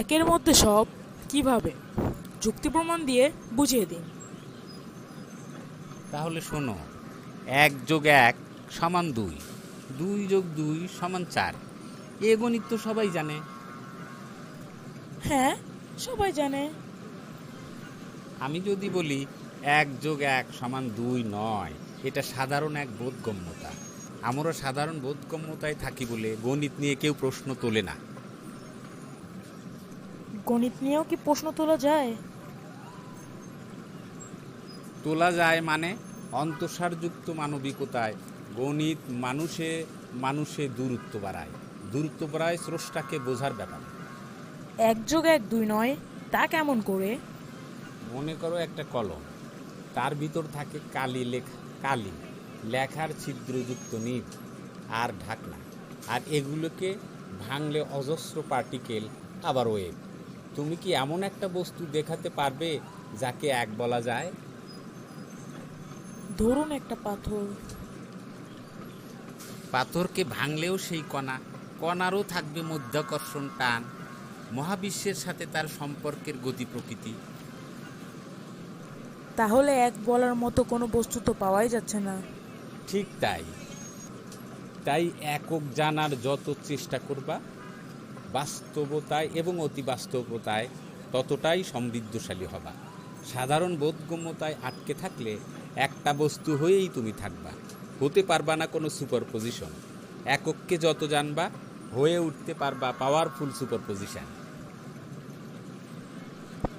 একের মধ্যে সব কিভাবে? যুক্তি প্রমাণ দিয়ে বুঝিয়ে দিন। তাহলে শোনো, 1+1 = 2, 2+2 = 4। এ গণিত তো সবাই জানে। হ্যাঁ, সবাই জানে। আমি যদি বলি 1+1 = 2 নয়, এটা সাধারণ এক বোধগম্যতা। আমরা সাধারণ বোধগম্যতায় থাকি বলে গণিত নিয়ে কেউ প্রশ্ন তোলে না। গণিত নিয়েও কি প্রশ্ন তোলা যায়? তোলা যায় মানে অন্তঃসারযুক্ত মানবিকতায়। গণিত মানুষে মানুষে দূরত্ব বাড়ায়, দূরত্ব বাড়ায় স্রষ্টাকে বোঝার ব্যাপার। 1+1 2 নয়, তা কেমন করে? মনে করো একটা কলম, তার ভিতর থাকে কালি, লেখার ছিদ্রযুক্ত নিব আর ঢাকনা, আর এগুলোকে ভাঙলে অজস্র পার্টিকেল, আবার ওয়েভ। তুমি কি এমন একটা বস্তু দেখাতে পারবে যাকে এক বলা যায়? ধরুন একটা পাথর। পাথরকে ভাঙলেও সেই কণারও থাকবে মধ্যাকর্ষণ টান, মহাবিশ্বের সাথে তার সম্পর্কের গতি প্রকৃতি। তাহলে এক বলার মতো কোনো বস্তু তো পাওয়াই যাচ্ছে না। ঠিক তাই। তাই একক জানার যত চেষ্টা করবা, বাস্তবতায় এবং অতি বাস্তবতায় ততটাই সমৃদ্ধশালী হবা। সাধারণ বোধগম্যতায় আটকে থাকলে একটা বস্তু হয়েই তুমি থাকবা, হতে পারবা না কোনো সুপারপজিশন। একককে যত জানবা, হয়ে উঠতে পারবা পাওয়ারফুল সুপারপজিশন।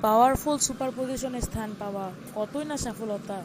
পাওয়ারফুল সুপারপজিশনে স্থান পাওয়া কতই না সফলতা।